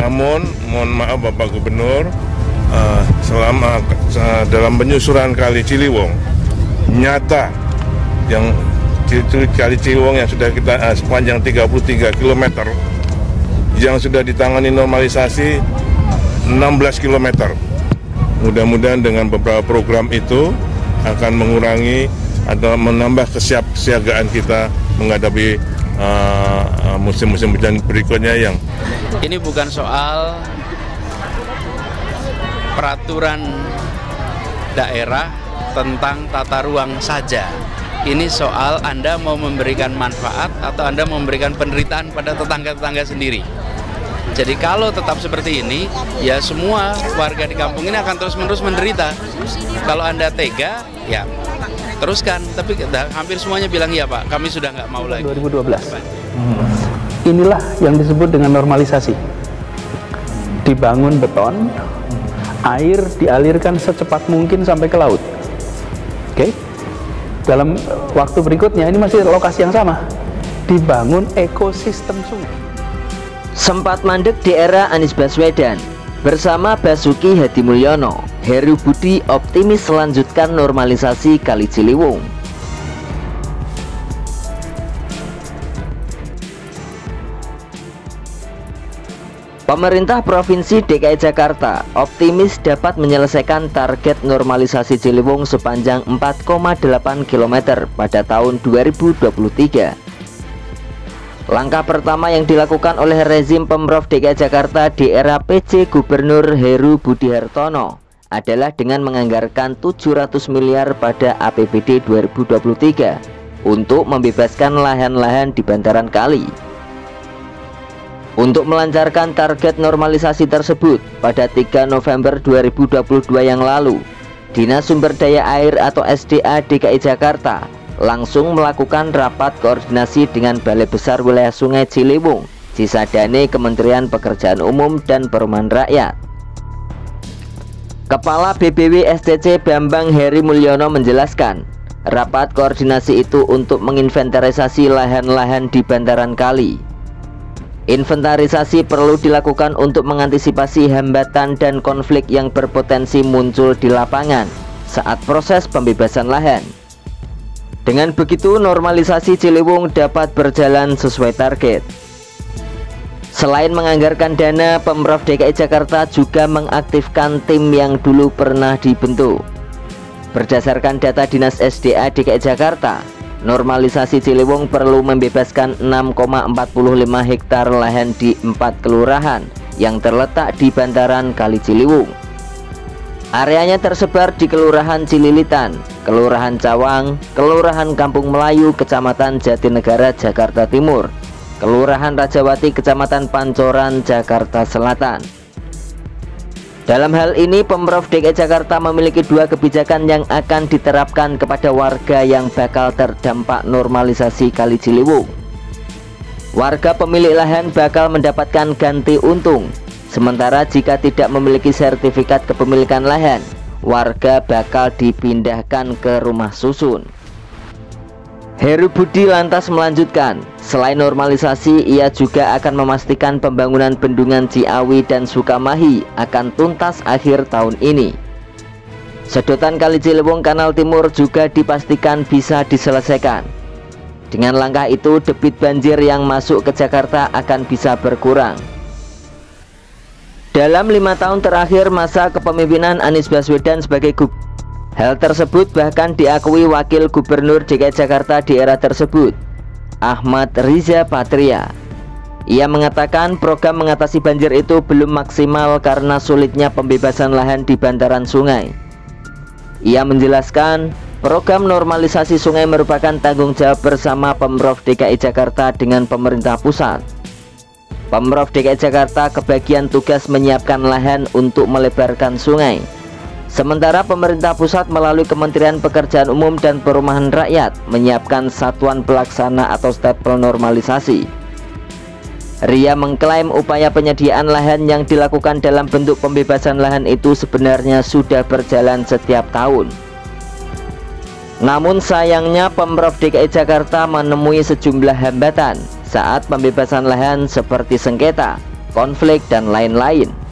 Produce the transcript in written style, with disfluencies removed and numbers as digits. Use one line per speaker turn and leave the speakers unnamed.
Namun mohon maaf Bapak Gubernur, selama dalam penyusuran Kali Ciliwung, nyata yang Kali Ciliwung yang sudah kita sepanjang 33 km yang sudah ditangani normalisasi 16 km. Mudah-mudahan dengan beberapa program itu akan mengurangi atau menambah kesiapsiagaan kita menghadapi musim-musim hujan berikutnya. Yang
ini bukan soal peraturan daerah tentang tata ruang saja. Ini soal Anda mau memberikan manfaat atau Anda memberikan penderitaan pada tetangga-tetangga sendiri. Jadi kalau tetap seperti ini, ya semua warga di kampung ini akan terus-menerus menderita. Kalau Anda tega, ya teruskan. Tapi hampir semuanya bilang ya Pak, kami sudah nggak mau lagi.
2012. Inilah yang disebut dengan normalisasi. Dibangun beton, air dialirkan secepat mungkin sampai ke laut. Oke? Dalam waktu berikutnya, ini masih lokasi yang sama, dibangun ekosistem sungai.
Sempat mandek di era Anies Baswedan, bersama Basuki Hadimulyono, Heru Budi optimis melanjutkan normalisasi Kali Ciliwung. Pemerintah Provinsi DKI Jakarta optimis dapat menyelesaikan target normalisasi Ciliwung sepanjang 4,8 km pada tahun 2023. Langkah pertama yang dilakukan oleh rezim Pemprov DKI Jakarta di era PJ Gubernur Heru Budi Hartono adalah dengan menganggarkan 700 miliar pada APBD 2023 untuk membebaskan lahan-lahan di bantaran kali. Untuk melancarkan target normalisasi tersebut, pada 3 November 2022 yang lalu, Dinas Sumber Daya Air atau SDA DKI Jakarta langsung melakukan rapat koordinasi dengan Balai Besar Wilayah Sungai Ciliwung, Cisadane Kementerian Pekerjaan Umum dan Perumahan Rakyat. Kepala BBW STC Bambang Heri Mulyono menjelaskan, rapat koordinasi itu untuk menginventarisasi lahan-lahan di bantaran kali. Inventarisasi perlu dilakukan untuk mengantisipasi hambatan dan konflik yang berpotensi muncul di lapangan saat proses pembebasan lahan. Dengan begitu, normalisasi Ciliwung dapat berjalan sesuai target. Selain menganggarkan dana, Pemprov DKI Jakarta juga mengaktifkan tim yang dulu pernah dibentuk. Berdasarkan data Dinas SDA DKI Jakarta, normalisasi Ciliwung perlu membebaskan 6,45 hektar lahan di 4 kelurahan yang terletak di bantaran Kali Ciliwung. Areanya tersebar di Kelurahan Cililitan, Kelurahan Cawang, Kelurahan Kampung Melayu, Kecamatan Jatinegara, Jakarta Timur, Kelurahan Rajawati, Kecamatan Pancoran, Jakarta Selatan. Dalam hal ini, Pemprov DKI Jakarta memiliki dua kebijakan yang akan diterapkan kepada warga yang bakal terdampak normalisasi Kali Ciliwung. Warga pemilik lahan bakal mendapatkan ganti untung, sementara jika tidak memiliki sertifikat kepemilikan lahan, warga bakal dipindahkan ke rumah susun. Heru Budi lantas melanjutkan, selain normalisasi, ia juga akan memastikan pembangunan bendungan Ciawi dan Sukamahi akan tuntas akhir tahun ini. Sedotan Kali Ciliwung Kanal Timur juga dipastikan bisa diselesaikan. Dengan langkah itu, debit banjir yang masuk ke Jakarta akan bisa berkurang. Dalam 5 tahun terakhir masa kepemimpinan Anies Baswedan sebagai gubernur, hal tersebut bahkan diakui Wakil Gubernur DKI Jakarta di era tersebut, Ahmad Riza Patria. Ia mengatakan program mengatasi banjir itu belum maksimal karena sulitnya pembebasan lahan di bantaran sungai. Ia menjelaskan, program normalisasi sungai merupakan tanggung jawab bersama Pemprov DKI Jakarta dengan pemerintah pusat. Pemprov DKI Jakarta kebagian tugas menyiapkan lahan untuk melebarkan sungai. Sementara pemerintah pusat melalui Kementerian Pekerjaan Umum dan Perumahan Rakyat menyiapkan satuan pelaksana atau stapel normalisasi. Ria mengklaim upaya penyediaan lahan yang dilakukan dalam bentuk pembebasan lahan itu sebenarnya sudah berjalan setiap tahun. Namun sayangnya Pemprov DKI Jakarta menemui sejumlah hambatan saat pembebasan lahan seperti sengketa, konflik, dan lain-lain.